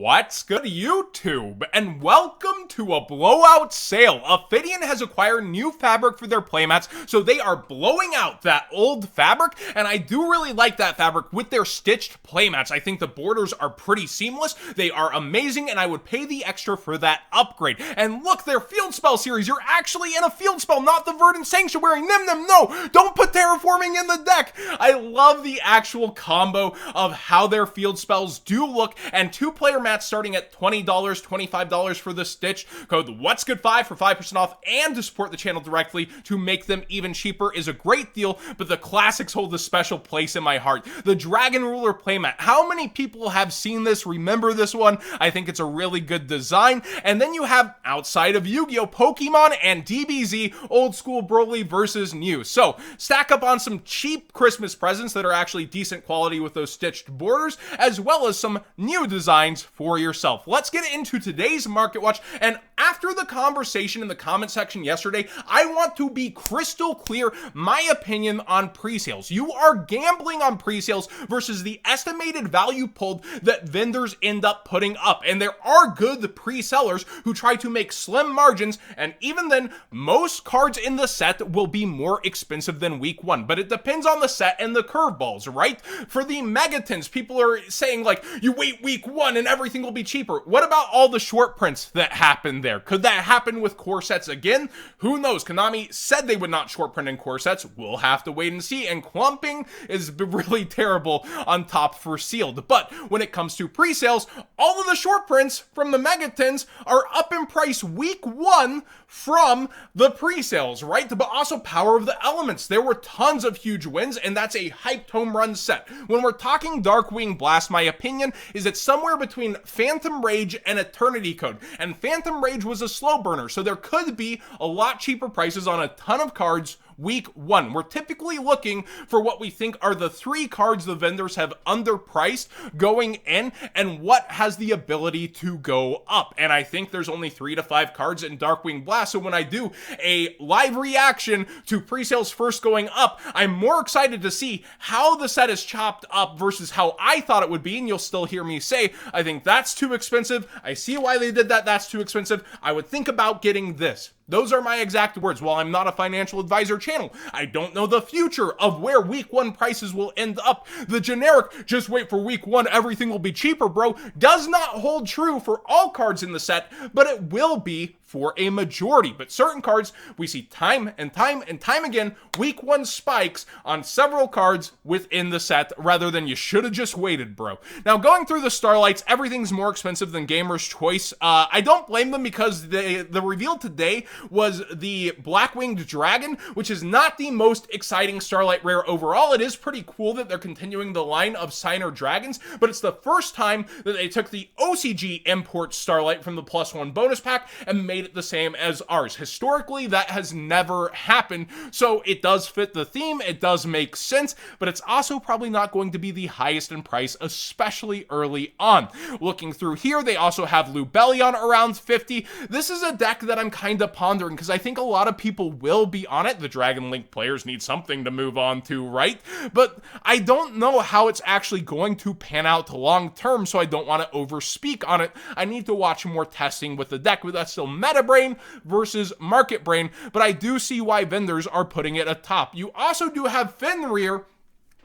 What's good, YouTube? And welcome to a blowout sale. Ophidian has acquired new fabric for their playmats, so they are blowing out that old fabric, and I do really like that fabric with their stitched playmats. I think the borders are pretty seamless, they are amazing, and I would pay the extra for that upgrade. And look, their field spell series, you're actually in a field spell, not the Verdant Sanctuary. No, don't put terraforming in the deck. I love the actual combo of how their field spells do look, and two-player mats starting at $20, $25 for the stitch. Code What'sGood5 for 5% off, and to support the channel directly to make them even cheaper is a great deal, but the classics hold a special place in my heart. The Dragon Ruler playmat, how many people have seen this, remember this one? I think it's a really good design. And then you have, outside of Yu-Gi-Oh!, Pokemon and DBZ, old school Broly versus new. So, stack up on some cheap Christmas presents that are actually decent quality with those stitched borders, as well as some new designs for yourself. Let's get into today's Market Watch, and after the conversation in the comment section yesterday, I want to be crystal clear my opinion on pre-sales. You are gambling on pre-sales versus the estimated value pulled that vendors end up putting up, and there are good pre-sellers who try to make slim margins, and even then, most cards in the set will be more expensive than week one, but it depends on the set and the curveballs, right? For the Megatins, people are saying like, you wait week one and everything will be cheaper. What about all the short prints that happened there? Could that happen with core sets again? Who knows? Konami said they would not short print in core sets. We'll have to wait and see, and clumping is really terrible on top for sealed. But when it comes to pre-sales, all of the short prints from the Megatins are up in price week one from the pre-sales, right? But also Power of the Elements. There were tons of huge wins, and that's a hyped home run set. When we're talking Darkwing Blast, my opinion is it's somewhere between Phantom Rage and Eternity Code. And Phantom Rage was a slow burner, so there could be a lot cheaper prices on a ton of cards week one. We're typically looking for what we think are the three cards the vendors have underpriced going in and what has the ability to go up. And I think there's only 3 to 5 cards in Darkwing Blast. So when I do a live reaction to pre-sales first going up, I'm more excited to see how the set is chopped up versus how I thought it would be. And you'll still hear me say, I think that's too expensive. I see why they did that. That's too expensive. I would think about getting this. Those are my exact words. While I'm not a financial advisor channel, I don't know the future of where week one prices will end up. The generic, just wait for week one, everything will be cheaper, bro, does not hold true for all cards in the set, but it will be for a majority. But certain cards, we see time and time again, week one spikes on several cards within the set, rather than you should have just waited, bro. Now, going through the Starlights, everything's more expensive than Gamer's Choice. I don't blame them because the reveal today was the Black-Winged Dragon, which is not the most exciting Starlight rare overall. It is pretty cool that they're continuing the line of Signer Dragons, but it's the first time that they took the OCG import Starlight from the +1 bonus pack and made it the same as ours. Historically, that has never happened, so it does fit the theme, it does make sense, but it's also probably not going to be the highest in price, especially early on. Looking through here, they also have Lubellion around 50. This is a deck that I'm kind of pondering, because I think a lot of people will be on it. The Dragon Link players need something to move on to, right? But I don't know how it's actually going to pan out to long term, so I don't want to overspeak on it. I need to watch more testing with the deck, but that's still meta brain versus market brain, but I do see why vendors are putting it atop. You also do have Fenrir,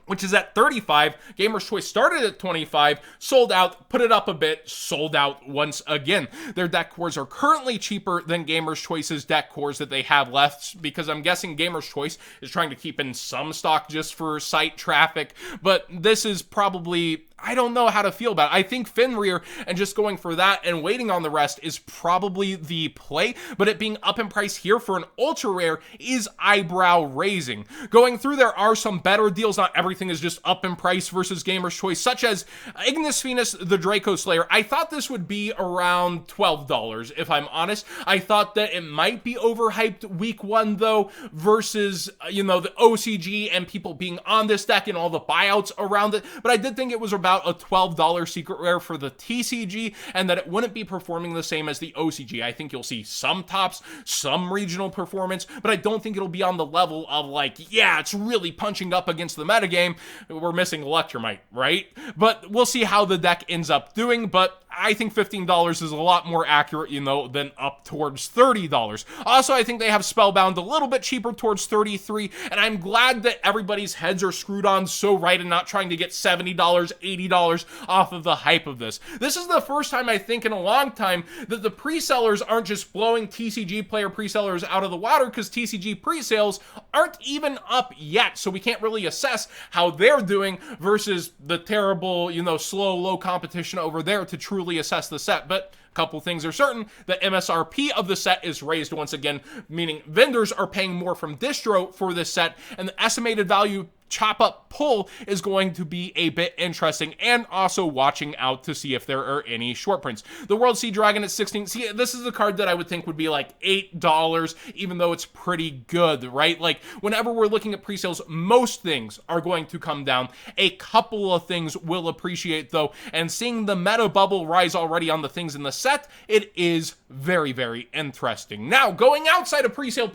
which is at 35. Gamer's Choice started at 25, sold out, put it up a bit, sold out once again. Their deck cores are currently cheaper than Gamer's Choice's deck cores that they have left, because I'm guessing Gamer's Choice is trying to keep in some stock just for site traffic, but this is probably, I don't know how to feel about it. I think Fenrir and just going for that and waiting on the rest is probably the play, but it being up in price here for an ultra rare is eyebrow raising. Going through, there are some better deals. Not everything is just up in price versus Gamer's Choice, such as Ignis Venus, the Draco Slayer. I thought this would be around $12, if I'm honest. I thought that it might be overhyped week one, though, versus, you know, the OCG and people being on this deck and all the buyouts around it, but I did think it was about a $12 secret rare for the TCG, and that it wouldn't be performing the same as the OCG. I think you'll see some tops, some regional performance, but I don't think it'll be on the level of like, yeah, it's really punching up against the metagame. We're missing Electromite, right? But we'll see how the deck ends up doing, but I think $15 is a lot more accurate, you know, than up towards $30. Also, I think they have Spellbound a little bit cheaper towards $33, and I'm glad that everybody's heads are screwed on so right and not trying to get $70, $80 off of the hype of this. This is the first time, I think, in a long time that the pre-sellers aren't just blowing TCG player pre-sellers out of the water, because TCG pre-sales aren't even up yet, so we can't really assess how they're doing versus the terrible, you know, slow, low competition over there to truly assess the set. But a couple things are certain: the MSRP of the set is raised once again, meaning vendors are paying more from distro for this set, and the estimated value chop up pull is going to be a bit interesting, and also watching out to see if there are any short prints. The World Sea Dragon at 16. See, this is a card that I would think would be like $8, even though it's pretty good, right? Like, whenever we're looking at pre-sales, most things are going to come down. A couple of things will appreciate, though, and seeing the meta bubble rise already on the things in the set, it is very, very interesting. Now, going outside of pre-sale,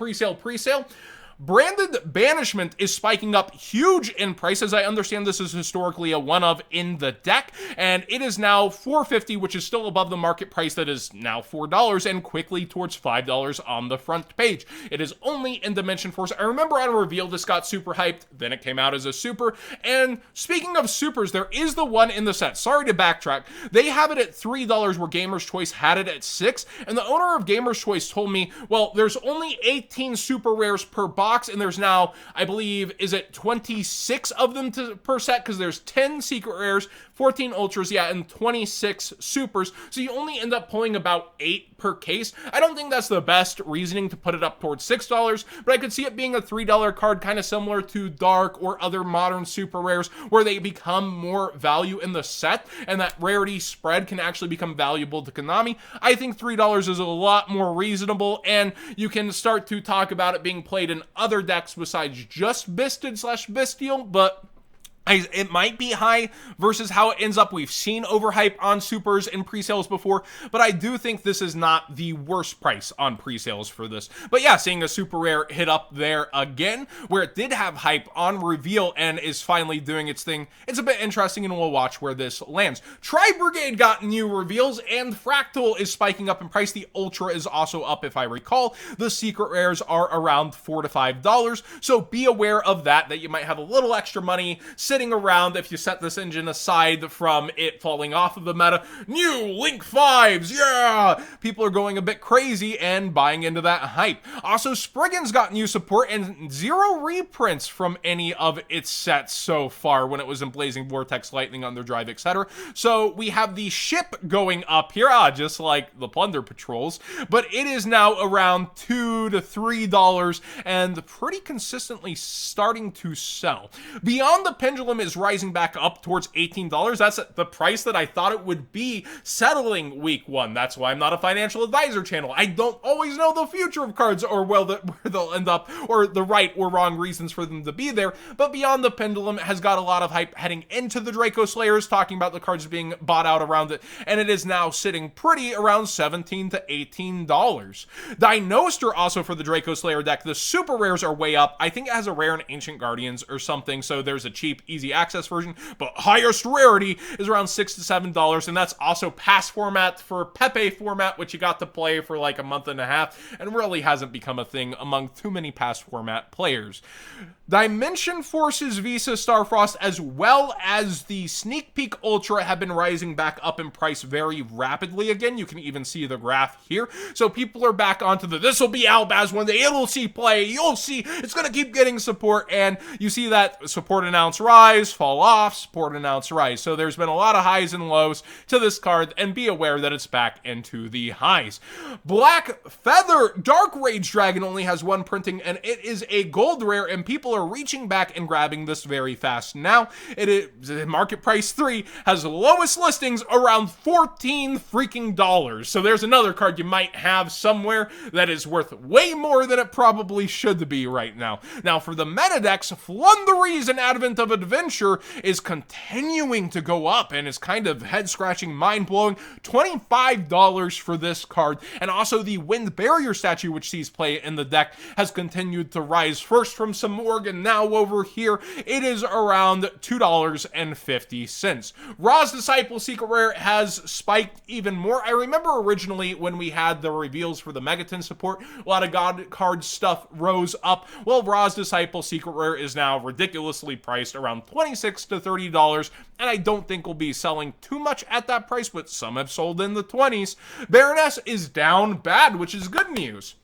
Branded Banishment is spiking up huge in price. As I understand, this is historically a one-of in the deck, and it is now $4.50, which is still above the market price that is now $4, and quickly towards $5 on the front page. It is only in Dimension Force. I remember on a reveal this got super hyped, then it came out as a super, and speaking of supers, there is the one in the set. Sorry to backtrack. They have it at $3 where Gamer's Choice had it at $6, and the owner of Gamer's Choice told me, well, there's only 18 super rares per box, and there's now, I believe, is it 26 of them per set, because there's 10 secret rares, 14 ultras, yeah, and 26 supers, so you only end up pulling about 8 per case. I don't think that's the best reasoning to put it up towards $6, but I could see it being a $3 card, kind of similar to Dark or other modern super rares, where they become more value in the set, and that rarity spread can actually become valuable to Konami. I think $3 is a lot more reasonable, and you can start to talk about it being played in other decks besides just Bisted/Bestial, but it might be high versus how it ends up. We've seen overhype on supers in pre-sales before, but I do think this is not the worst price on pre-sales for this. But yeah, seeing a super rare hit up there again, where it did have hype on reveal and is finally doing its thing, it's a bit interesting, and we'll watch where this lands. Brigade got new reveals, and Fractal is spiking up in price. The Ultra is also up, if I recall. The secret rares are around $4 to $5, so be aware of that you might have a little extra money sitting around if you set this engine aside from it falling off of the meta. New Link 5s, yeah! People are going a bit crazy and buying into that hype. Also, Spriggan's got new support and 0 reprints from any of its sets so far when it was in Blazing Vortex, Lightning Underdrive, etc. So we have the ship going up here, just like the Plunder Patrols, but it is now around $2 to $3 and pretty consistently starting to sell. Beyond the Pendulum is rising back up towards $18. That's the price that I thought it would be settling week 1. That's why I'm not a financial advisor channel. I don't always know the future of cards or where they'll end up, or the right or wrong reasons for them to be there. But Beyond the Pendulum has got a lot of hype heading into the Draco Slayers, talking about the cards being bought out around it, and it is now sitting pretty around $17 to $18. Dinoster also for the Draco Slayer deck. The super rares are way up. I think it has a rare in Ancient Guardians or something, so there's a cheap, easy access version, but highest rarity is around $6 to $7, and that's also pass format for Pepe format, which you got to play for like a month and a half, and really hasn't become a thing among too many pass format players. Dimension Forces Visa Starfrost, as well as the Sneak Peek Ultra, have been rising back up in price very rapidly again. You can even see the graph here. So people are back onto the, this will be Albaz when it'll see play, you'll see, it's going to keep getting support, and you see that support announce rise, fall off, support announce rise. So there's been a lot of highs and lows to this card, and be aware that it's back into the highs. Black Feather Dark Rage Dragon only has 1 printing, and it is a gold rare, and people are reaching back and grabbing this very fast now. It is market price 3, has lowest listings around $14 freaking dollars. So there's another card you might have somewhere that is worth way more than it probably should be right now. Now for the meta decks, Flunderies and Advent of Adventure Adventure is continuing to go up and is kind of head-scratching, mind-blowing. $25 for this card. And also the Wind Barrier statue, which sees play in the deck, has continued to rise first from some Morg, and now over here it is around $2.50. Ra's Disciple Secret Rare has spiked even more. I remember originally when we had the reveals for the Megatin support, a lot of God card stuff rose up. Well, Ra's Disciple Secret Rare is now ridiculously priced around $26 to $30, and I don't think will be selling too much at that price, but some have sold in the 20s. Baroness is down bad, which is good news.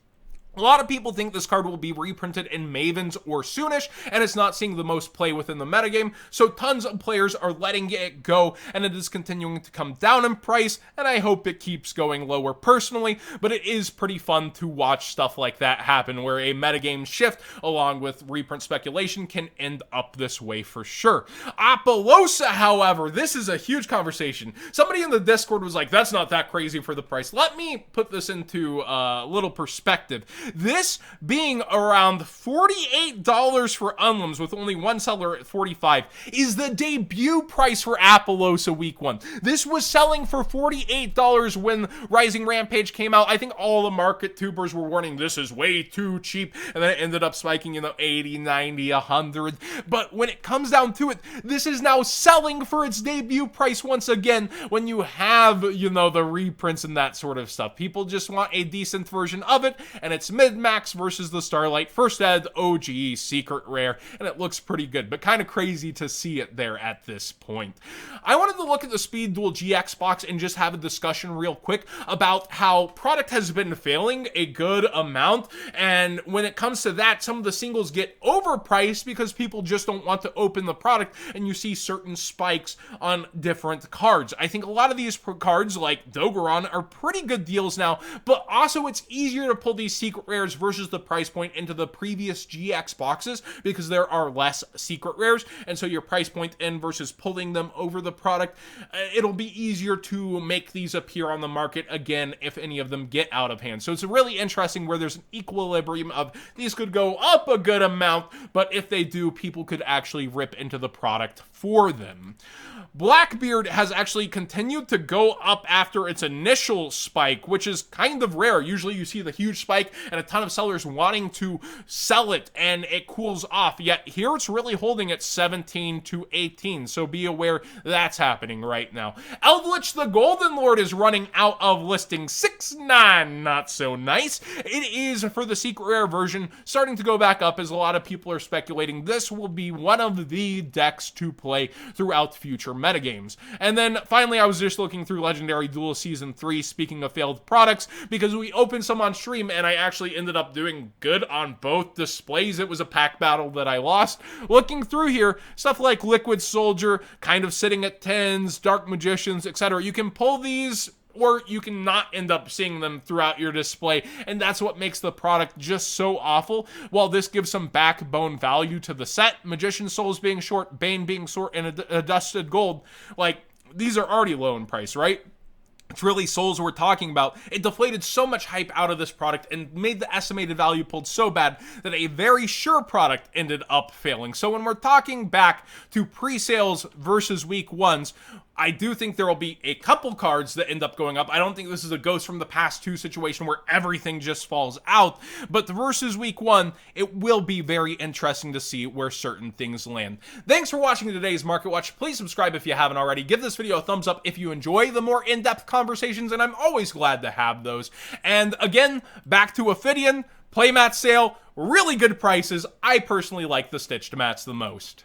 A lot of people think this card will be reprinted in Mavens or soonish, and it's not seeing the most play within the metagame, so tons of players are letting it go, and it is continuing to come down in price, and I hope it keeps going lower personally, but it is pretty fun to watch stuff like that happen, where a metagame shift, along with reprint speculation, can end up this way for sure. Appalosa, however, this is a huge conversation. Somebody in the Discord was like, that's not that crazy for the price. Let me put this into a little perspective. This being around $48 for Unlims with only one seller at $45 is the debut price for Appalosa week 1. This was selling for $48 when Rising Rampage came out. I think all the market tubers were warning this is way too cheap, and then it ended up spiking, 80, 90, 100. But when it comes down to it, this is now selling for its debut price once again when you have, the reprints and that sort of stuff. People just want a decent version of it, and it's mid-max versus the Starlight first ed OG secret rare, and it looks pretty good, but kind of crazy to see it there at this point. I wanted to look at the Speed Duel GX box and just have a discussion real quick about how product has been failing a good amount, and when it comes to that, some of the singles get overpriced because people just don't want to open the product, and you see certain spikes on different cards. I think a lot of these cards, like Dogoron, are pretty good deals now, but also it's easier to pull these secret rares versus the price point into the previous GX boxes because there are less secret rares, and so your price point in versus pulling them over the product, it'll be easier to make these appear on the market again if any of them get out of hand. So it's really interesting where there's an equilibrium of these could go up a good amount, but if they do, people could actually rip into the product for them. Blackbeard has actually continued to go up after its initial spike, which is kind of rare. Usually you see the huge spike and a ton of sellers wanting to sell it and it cools off, yet here it's really holding at 17 to 18, so be aware that's happening right now. Elvlets the Golden Lord is running out of listing 6-9, not so nice. It is, for the secret rare version, starting to go back up as a lot of people are speculating this will be one of the decks to play throughout future metagames. And then finally, I was just looking through Legendary Duel Season 3, speaking of failed products, because we opened some on stream and I actually ended up doing good on both displays. It was a pack battle that I lost. Looking through here, stuff like Liquid Soldier, kind of sitting at 10s, Dark Magicians, etc. You can pull these, or you can not end up seeing them throughout your display, and that's what makes the product just so awful. While this gives some backbone value to the set, Magician Souls being short, Bane being short, and a Dusted Gold, like, these are already low in price, right? It's really Souls we're talking about. It deflated so much hype out of this product and made the estimated value pulled so bad that a very sure product ended up failing. So when we're talking back to pre-sales versus week 1s, I do think there will be a couple cards that end up going up. I don't think this is a Ghost from the Past 2 situation where everything just falls out, but versus week 1, it will be very interesting to see where certain things land. Thanks for watching today's Market Watch. Please subscribe if you haven't already. Give this video a thumbs up if you enjoy the more in-depth conversations, and I'm always glad to have those. And again, back to Ophidian, playmat sale, really good prices. I personally like the stitched mats the most.